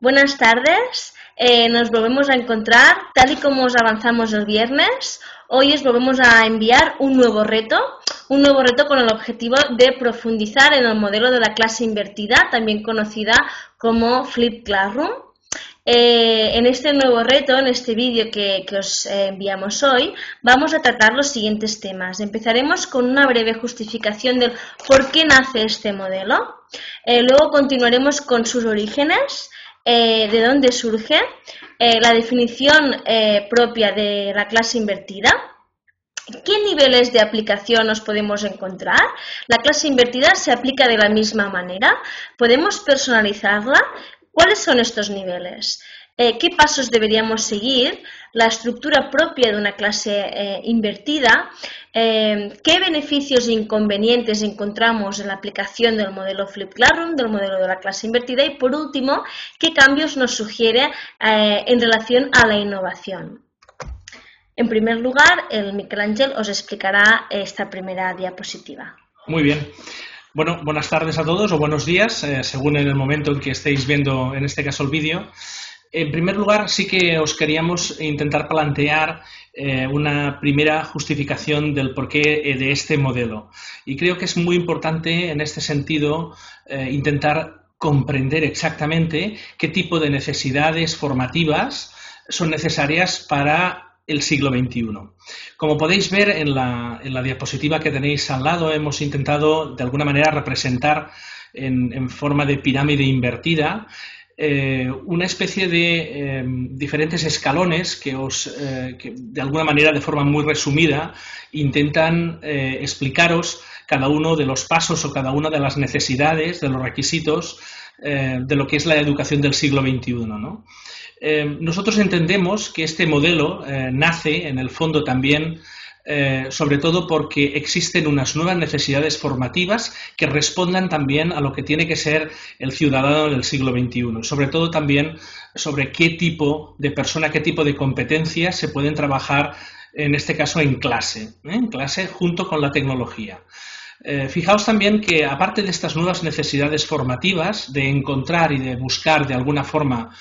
Buenas tardes, nos volvemos a encontrar tal y como os avanzamos el viernes. Hoy os volvemos a enviar un nuevo reto con el objetivo de profundizar en el modelo de la clase invertida, también conocida como Flipped Classroom. En este nuevo reto, en este vídeo que os enviamos hoy, vamos a tratar los siguientes temas. Empezaremos con una breve justificación del por qué nace este modelo. Luego continuaremos con sus orígenes, de dónde surge, la definición propia de la clase invertida. ¿Qué niveles de aplicación nos podemos encontrar? ¿La clase invertida se aplica de la misma manera? ¿Podemos personalizarla? ¿Cuáles son estos niveles? ¿Qué pasos deberíamos seguir? La estructura propia de una clase invertida. ¿Qué beneficios e inconvenientes encontramos en la aplicación del modelo Flipped Classroom, del modelo de la clase invertida? Y por último, ¿qué cambios nos sugiere en relación a la innovación? En primer lugar, el Miquel Àngel os explicará esta primera diapositiva. Muy bien. Bueno, buenas tardes a todos o buenos días, según en el momento en que estéis viendo, en este caso, el vídeo. En primer lugar, sí que os queríamos intentar plantear una primera justificación del porqué de este modelo. Y creo que es muy importante, en este sentido, intentar comprender exactamente qué tipo de necesidades formativas son necesarias para el siglo XXI. Como podéis ver en la diapositiva que tenéis al lado, hemos intentado de alguna manera representar en forma de pirámide invertida una especie de diferentes escalones que de alguna manera, de forma muy resumida, intentan explicaros cada uno de los pasos o cada una de las necesidades, de los requisitos de lo que es la educación del siglo XXI, ¿no? Nosotros entendemos que este modelo nace, en el fondo también, sobre todo porque existen unas nuevas necesidades formativas que respondan también a lo que tiene que ser el ciudadano del siglo XXI. Sobre todo también sobre qué tipo de persona, qué tipo de competencias se pueden trabajar, en este caso en clase junto con la tecnología. Fijaos también que, aparte de estas nuevas necesidades formativas, de encontrar y de buscar de alguna forma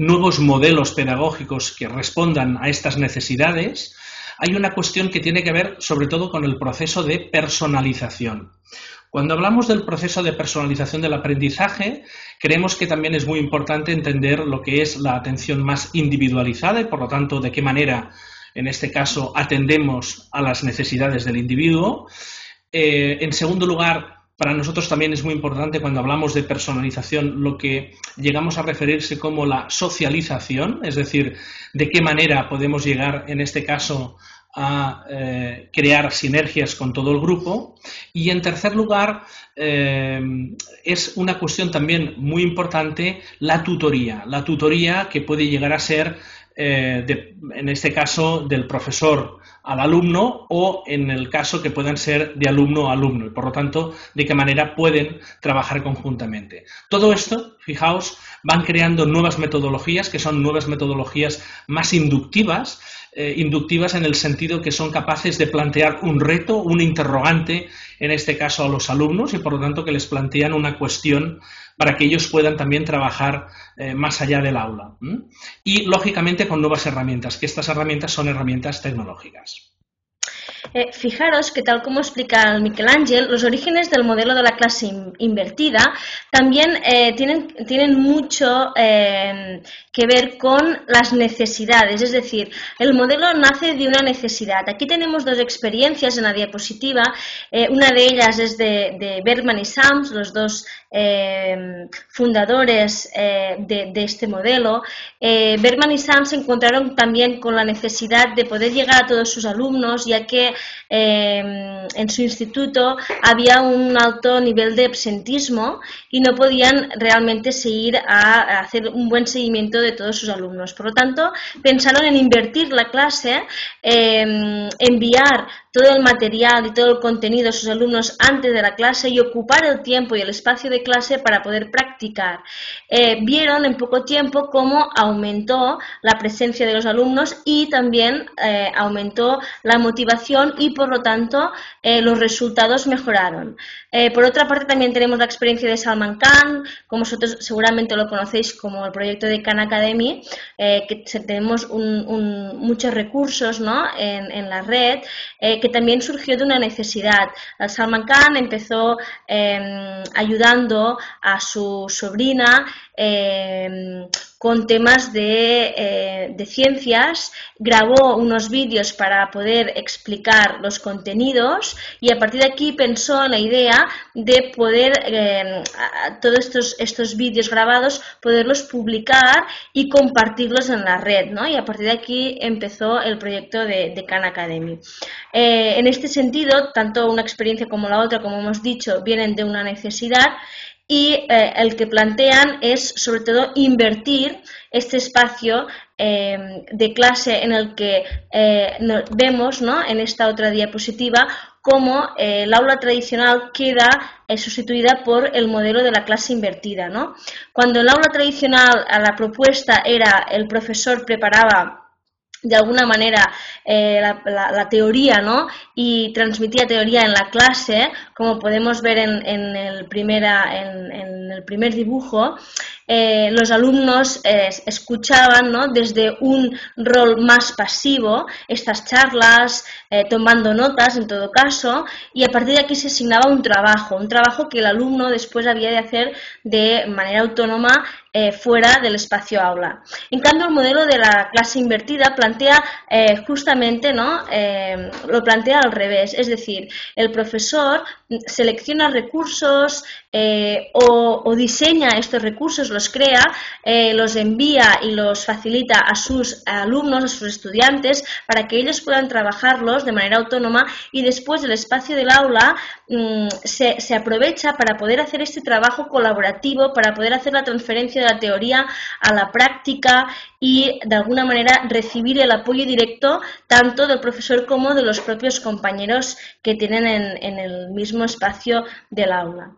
nuevos modelos pedagógicos que respondan a estas necesidades, hay una cuestión que tiene que ver sobre todo con el proceso de personalización. Cuando hablamos del proceso de personalización del aprendizaje, creemos que también es muy importante entender lo que es la atención más individualizada y, por lo tanto, de qué manera, en este caso, atendemos a las necesidades del individuo. En segundo lugar, para nosotros también es muy importante, cuando hablamos de personalización, lo que llegamos a referirse como la socialización, es decir, de qué manera podemos llegar, en este caso, a crear sinergias con todo el grupo. Y en tercer lugar, es una cuestión también muy importante la tutoría que puede llegar a ser, en este caso, del profesor al alumno, o en el caso que puedan ser de alumno a alumno, y por lo tanto, de qué manera pueden trabajar conjuntamente. Todo esto, fijaos, van creando nuevas metodologías, que son nuevas metodologías más inductivas en el sentido que son capaces de plantear un reto, un interrogante, en este caso a los alumnos, y por lo tanto que les plantean una cuestión para que ellos puedan también trabajar más allá del aula. Y, lógicamente, con nuevas herramientas, que estas herramientas son herramientas tecnológicas. Fijaros que, tal como explica el Miquel Àngel, los orígenes del modelo de la clase invertida también tienen mucho que ver con las necesidades, es decir, el modelo nace de una necesidad. Aquí tenemos dos experiencias en la diapositiva, una de ellas es de Bergman y Sams, los dos fundadores de este modelo. Bergman y Sams se encontraron también con la necesidad de poder llegar a todos sus alumnos, ya que en su instituto había un alto nivel de absentismo y no podían realmente seguir a hacer un buen seguimiento de todos sus alumnos. Por lo tanto, pensaron en invertir la clase, enviar todo el material y todo el contenido de sus alumnos antes de la clase y ocupar el tiempo y el espacio de clase para poder practicar. Vieron en poco tiempo cómo aumentó la presencia de los alumnos y también aumentó la motivación y por lo tanto los resultados mejoraron. Por otra parte también tenemos la experiencia de Salman Khan, como vosotros seguramente lo conocéis como el proyecto de Khan Academy, que tenemos muchos recursos, ¿no?, en la red, que también surgió de una necesidad. Salman Khan empezó ayudando a su sobrina con temas de ciencias, grabó unos vídeos para poder explicar los contenidos y a partir de aquí pensó en la idea de poder todos estos vídeos grabados poderlos publicar y compartirlos en la red, ¿no? Y a partir de aquí empezó el proyecto de Khan Academy. En este sentido, tanto una experiencia como la otra, como hemos dicho, vienen de una necesidad y el que plantean es sobre todo invertir este espacio de clase en el que vemos, ¿no?, en esta otra diapositiva cómo el aula tradicional queda sustituida por el modelo de la clase invertida, ¿no? Cuando el aula tradicional, la propuesta era el profesor preparaba de alguna manera la teoría, ¿no?, y transmitía teoría en la clase, como podemos ver en el primer dibujo, los alumnos escuchaban, ¿no?, desde un rol más pasivo estas charlas, tomando notas en todo caso, y a partir de aquí se asignaba un trabajo que el alumno después había de hacer de manera autónoma fuera del espacio aula. En cambio, el modelo de la clase invertida plantea justamente, ¿no?, lo plantea al revés, es decir, el profesor selecciona recursos o diseña estos recursos, los crea, los envía y los facilita a sus alumnos, a sus estudiantes, para que ellos puedan trabajarlos de manera autónoma y después del espacio del aula se aprovecha para poder hacer este trabajo colaborativo, para poder hacer la transferencia de la teoría a la práctica y de alguna manera recibir el apoyo directo tanto del profesor como de los propios compañeros que tienen en el mismo espacio del aula.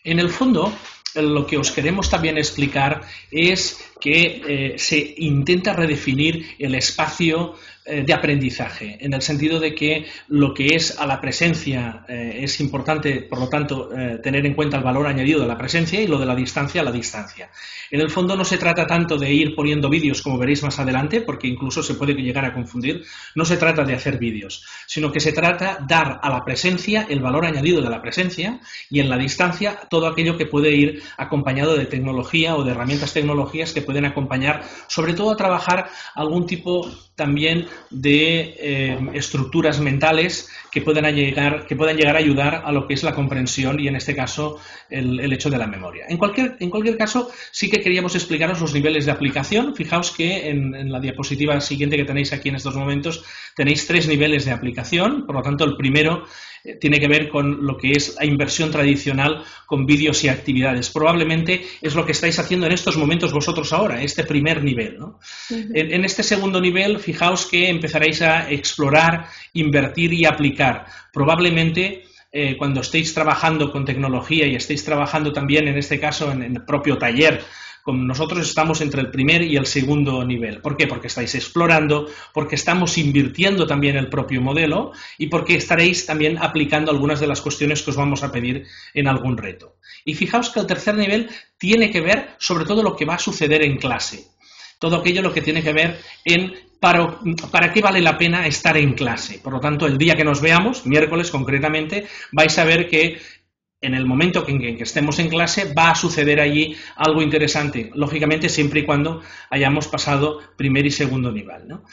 En el fondo, lo que os queremos también explicar es que se intenta redefinir el espacio de aprendizaje, en el sentido de que lo que es a la presencia es importante, por lo tanto, tener en cuenta el valor añadido de la presencia y lo de la distancia a la distancia. En el fondo no se trata tanto de ir poniendo vídeos, como veréis más adelante, porque incluso se puede llegar a confundir, no se trata de hacer vídeos, sino que se trata de dar a la presencia el valor añadido de la presencia y en la distancia todo aquello que puede ir acompañado de tecnología o de herramientas tecnológicas que pueden acompañar, sobre todo a trabajar algún tipo también de estructuras mentales que puedan llegar a ayudar a lo que es la comprensión y en este caso el hecho de la memoria. En cualquier caso, sí que queríamos explicaros los niveles de aplicación. Fijaos que en la diapositiva siguiente que tenéis aquí en estos momentos tenéis 3 niveles de aplicación, por lo tanto el primero tiene que ver con lo que es la inversión tradicional con vídeos y actividades. Probablemente es lo que estáis haciendo en estos momentos vosotros ahora, este primer nivel, ¿no? En este segundo nivel, fijaos que empezaréis a explorar, invertir y aplicar. Probablemente cuando estéis trabajando con tecnología y estéis trabajando también, en este caso, en el propio taller, como nosotros estamos entre el primer y el segundo nivel. ¿Por qué? Porque estáis explorando, porque estamos invirtiendo también el propio modelo y porque estaréis también aplicando algunas de las cuestiones que os vamos a pedir en algún reto. Y fijaos que el tercer nivel tiene que ver sobre todo lo que va a suceder en clase. Todo aquello lo que tiene que ver en para qué vale la pena estar en clase. Por lo tanto, el día que nos veamos, miércoles concretamente, vais a ver que en el momento en que estemos en clase va a suceder allí algo interesante, lógicamente siempre y cuando hayamos pasado primer y segundo nivel, ¿no?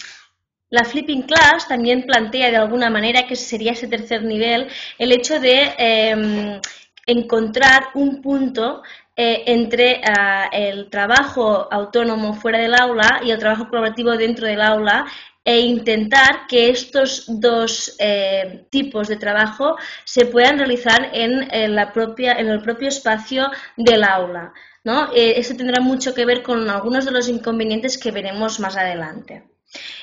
La Flipping Class también plantea de alguna manera, que sería ese tercer nivel, el hecho de encontrar un punto entre el trabajo autónomo fuera del aula y el trabajo colaborativo dentro del aula e intentar que estos dos tipos de trabajo se puedan realizar en el propio espacio del aula, ¿no? Eso tendrá mucho que ver con algunos de los inconvenientes que veremos más adelante.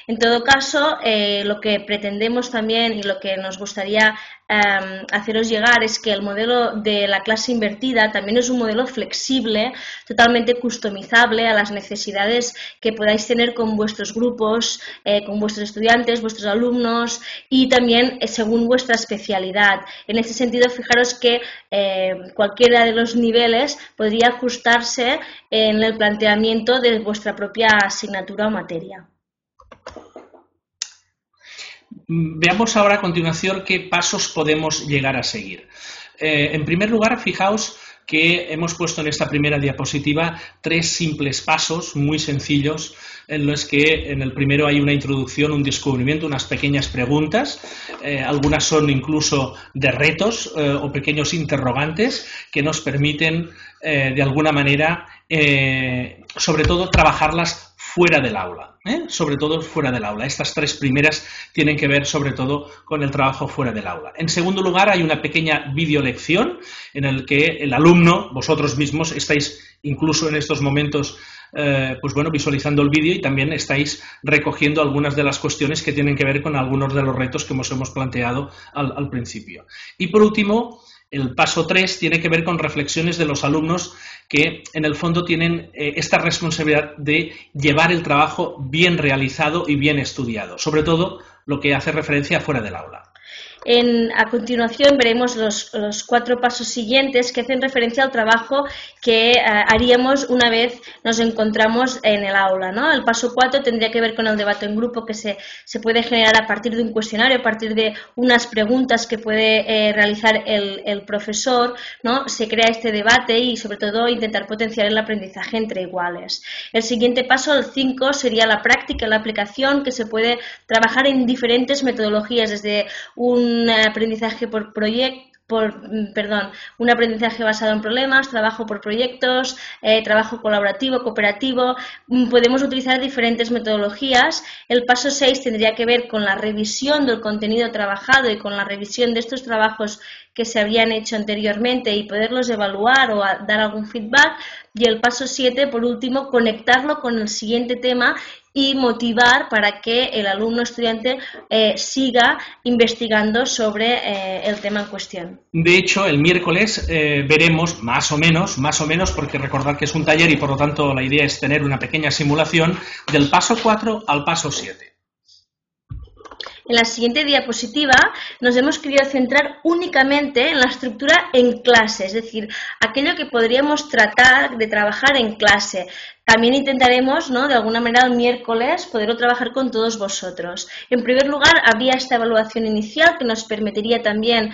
En todo caso, lo que pretendemos también y lo que nos gustaría haceros llegar es que el modelo de la clase invertida también es un modelo flexible, totalmente customizable a las necesidades que podáis tener con vuestros grupos, con vuestros estudiantes, vuestros alumnos y también según vuestra especialidad. En este sentido, fijaros que cualquiera de los niveles podría ajustarse en el planteamiento de vuestra propia asignatura o materia. Veamos ahora a continuación qué pasos podemos llegar a seguir. En primer lugar, fijaos que hemos puesto en esta primera diapositiva 3 simples pasos muy sencillos en los que en el primero hay una introducción, un descubrimiento, unas pequeñas preguntas, algunas son incluso de retos o pequeños interrogantes que nos permiten de alguna manera, sobre todo, trabajarlas fuera del aula, sobre todo fuera del aula. Estas 3 primeras tienen que ver sobre todo con el trabajo fuera del aula. En segundo lugar, hay una pequeña videolección en la que el alumno, vosotros mismos, estáis incluso en estos momentos pues bueno, visualizando el vídeo y también estáis recogiendo algunas de las cuestiones que tienen que ver con algunos de los retos que hemos planteado al principio. Y por último, el paso 3 tiene que ver con reflexiones de los alumnos que en el fondo tienen esta responsabilidad de llevar el trabajo bien realizado y bien estudiado, sobre todo lo que hace referencia a fuera del aula. A continuación veremos los 4 pasos siguientes que hacen referencia al trabajo que haríamos una vez nos encontramos en el aula, ¿no? El paso 4 tendría que ver con el debate en grupo que se puede generar a partir de un cuestionario, a partir de unas preguntas que puede realizar el profesor, ¿no? Se crea este debate y sobre todo intentar potenciar el aprendizaje entre iguales. El siguiente paso, el 5, sería la práctica, la aplicación, que se puede trabajar en diferentes metodologías, desde un aprendizaje un aprendizaje basado en problemas, trabajo por proyectos, trabajo colaborativo, cooperativo. Podemos utilizar diferentes metodologías. El paso 6 tendría que ver con la revisión del contenido trabajado y con la revisión de estos trabajos que se habían hecho anteriormente y poderlos evaluar o dar algún feedback. Y el paso 7, por último, conectarlo con el siguiente tema y motivar para que el alumno estudiante siga investigando sobre el tema en cuestión. De hecho, el miércoles veremos más o menos, porque recordad que es un taller y por lo tanto la idea es tener una pequeña simulación del paso 4 al paso 7. En la siguiente diapositiva nos hemos querido centrar únicamente en la estructura en clase, es decir, aquello que podríamos tratar de trabajar en clase. También intentaremos, ¿no?, de alguna manera el miércoles poderlo trabajar con todos vosotros. En primer lugar, habría esta evaluación inicial que nos permitiría también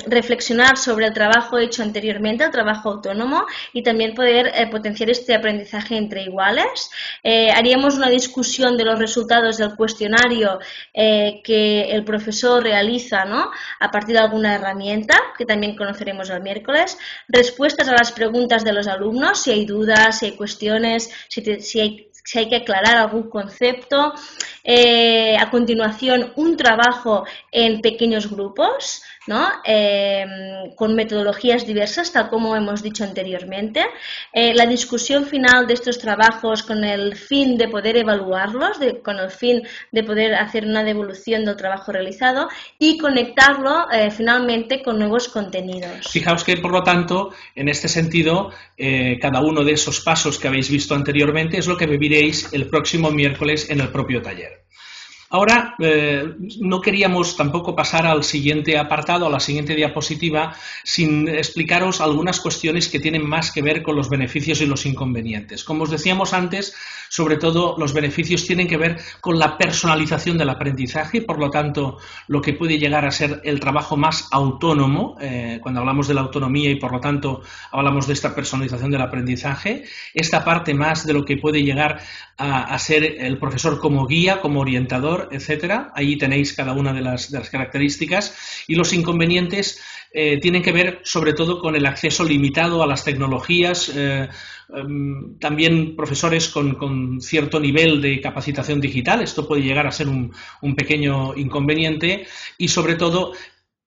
reflexionar sobre el trabajo hecho anteriormente, el trabajo autónomo, y también poder potenciar este aprendizaje entre iguales. Haríamos una discusión de los resultados del cuestionario que el profesor realiza, ¿no?, a partir de alguna herramienta, que también conoceremos el miércoles. Respuestas a las preguntas de los alumnos, si hay dudas, si hay cuestiones, si hay que aclarar algún concepto. A continuación, un trabajo en pequeños grupos, ¿no?, con metodologías diversas, tal como hemos dicho anteriormente. La discusión final de estos trabajos con el fin de poder evaluarlos, con el fin de poder hacer una devolución del trabajo realizado y conectarlo finalmente con nuevos contenidos. Fijaos que, por lo tanto, en este sentido, cada uno de esos pasos que habéis visto anteriormente es lo que viviréis el próximo miércoles en el propio taller. Ahora, no queríamos tampoco pasar al siguiente apartado, a la siguiente diapositiva, sin explicaros algunas cuestiones que tienen más que ver con los beneficios y los inconvenientes. Como os decíamos antes, sobre todo los beneficios tienen que ver con la personalización del aprendizaje, por lo tanto, lo que puede llegar a ser el trabajo más autónomo, cuando hablamos de la autonomía y por lo tanto hablamos de esta personalización del aprendizaje, esta parte más de lo que puede llegar a ser el profesor como guía, como orientador, etcétera. Ahí tenéis cada una de las características. Y los inconvenientes tienen que ver sobre todo con el acceso limitado a las tecnologías, también profesores con cierto nivel de capacitación digital. Esto puede llegar a ser un pequeño inconveniente y sobre todo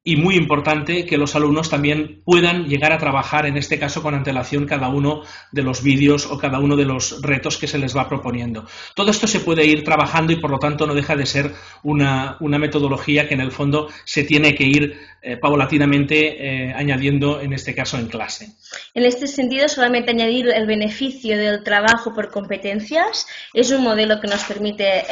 y muy importante que los alumnos también puedan llegar a trabajar, en este caso con antelación, cada uno de los vídeos o cada uno de los retos que se les va proponiendo. Todo esto se puede ir trabajando y por lo tanto no deja de ser una metodología que en el fondo se tiene que ir paulatinamente añadiendo, en este caso en clase. En este sentido, solamente añadir el beneficio del trabajo por competencias. Es un modelo que nos permite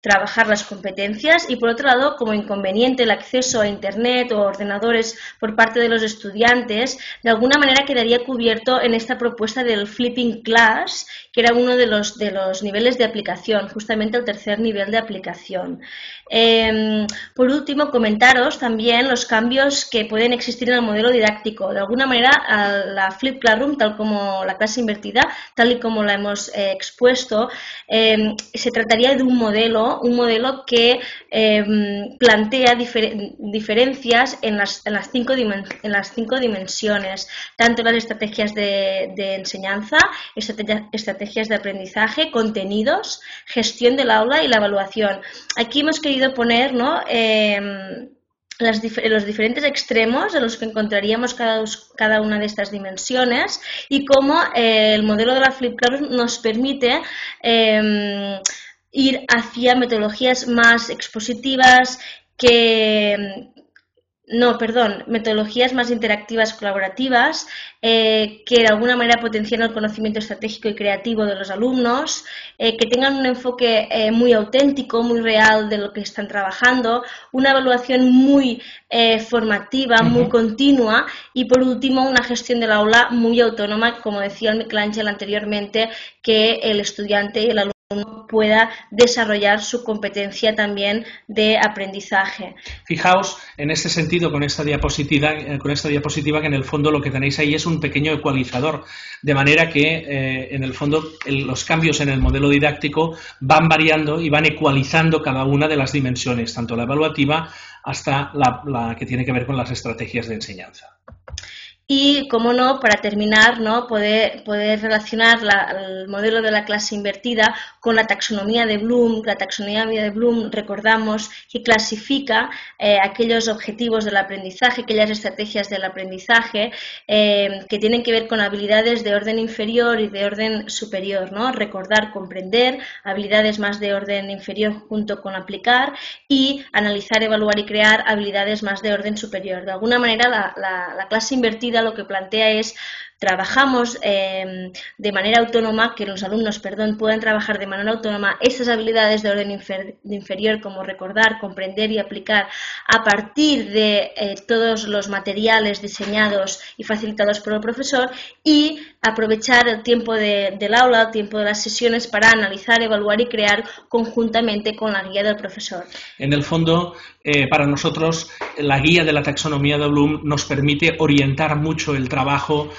trabajar las competencias y, por otro lado, como inconveniente, el acceso a Internet o ordenadores por parte de los estudiantes, de alguna manera quedaría cubierto en esta propuesta del Flipping Class, que era uno de los niveles de aplicación, justamente el tercer nivel de aplicación. Por último, comentaros también los cambios que pueden existir en el modelo didáctico. De alguna manera, la Flip Classroom, tal como la clase invertida, tal y como la hemos expuesto, se trataría de un modelo que plantea diferencias en las cinco dimensiones, tanto las estrategias de enseñanza, estrategias de aprendizaje, contenidos, gestión del aula y la evaluación. Aquí hemos querido poner, ¿no?, los diferentes extremos en los que encontraríamos cada una de estas dimensiones y cómo el modelo de la Flip Classroom nos permite ir hacia metodologías más expositivas metodologías más interactivas, colaborativas, que de alguna manera potencian el conocimiento estratégico y creativo de los alumnos, que tengan un enfoque muy auténtico, muy real de lo que están trabajando, una evaluación muy formativa, muy continua y, por último, una gestión del aula muy autónoma, como decía el Miquel Àngel anteriormente, que el estudiante y el alumno pueda desarrollar su competencia también de aprendizaje. Fijaos en este sentido con esta diapositiva que en el fondo lo que tenéis ahí es un pequeño ecualizador, de manera que en el fondo los cambios en el modelo didáctico van variando y van ecualizando cada una de las dimensiones, tanto la evaluativa hasta la que tiene que ver con las estrategias de enseñanza. Y, como no, para terminar, ¿no?, poder relacionar el modelo de la clase invertida con la taxonomía de Bloom. La taxonomía de Bloom, recordamos, que clasifica aquellos objetivos del aprendizaje, aquellas estrategias del aprendizaje que tienen que ver con habilidades de orden inferior y de orden superior, ¿no? Recordar, comprender, habilidades más de orden inferior junto con aplicar, y analizar, evaluar y crear habilidades más de orden superior. De alguna manera, la clase invertida lo que plantea es: trabajamos de manera autónoma, que los alumnos, puedan trabajar de manera autónoma estas habilidades de orden inferior, como recordar, comprender y aplicar, a partir de todos los materiales diseñados y facilitados por el profesor, y aprovechar el tiempo del aula, el tiempo de las sesiones, para analizar, evaluar y crear conjuntamente con la guía del profesor. En el fondo, para nosotros, la guía de la taxonomía de Bloom nos permite orientar mucho el trabajo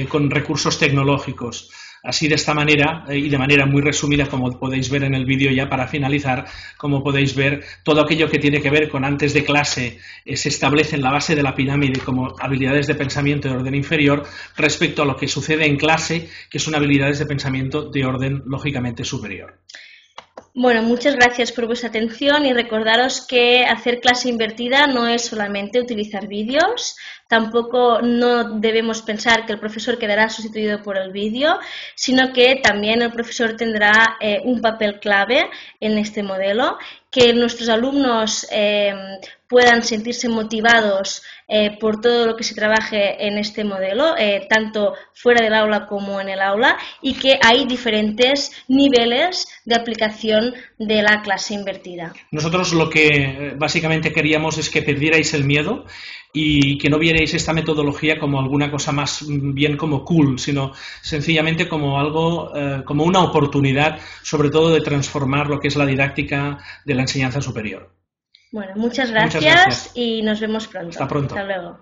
con recursos tecnológicos. Así, de esta manera, y de manera muy resumida, como podéis ver en el vídeo ya para finalizar, como podéis ver, todo aquello que tiene que ver con antes de clase se establece en la base de la pirámide como habilidades de pensamiento de orden inferior, respecto a lo que sucede en clase, que son habilidades de pensamiento de orden lógicamente superior. Bueno, muchas gracias por vuestra atención, y recordaros que hacer clase invertida no es solamente utilizar vídeos. Tampoco no debemos pensar que el profesor quedará sustituido por el vídeo, sino que también el profesor tendrá un papel clave en este modelo, que nuestros alumnos puedan sentirse motivados por todo lo que se trabaje en este modelo, tanto fuera del aula como en el aula, y que hay diferentes niveles de aplicación de la clase invertida. Nosotros lo que básicamente queríamos es que perdierais el miedo y que no vierais esta metodología como alguna cosa más bien como cool, sino sencillamente como algo, como una oportunidad, sobre todo de transformar lo que es la didáctica de la enseñanza superior. Bueno, muchas gracias y nos vemos pronto. Hasta pronto. Hasta luego.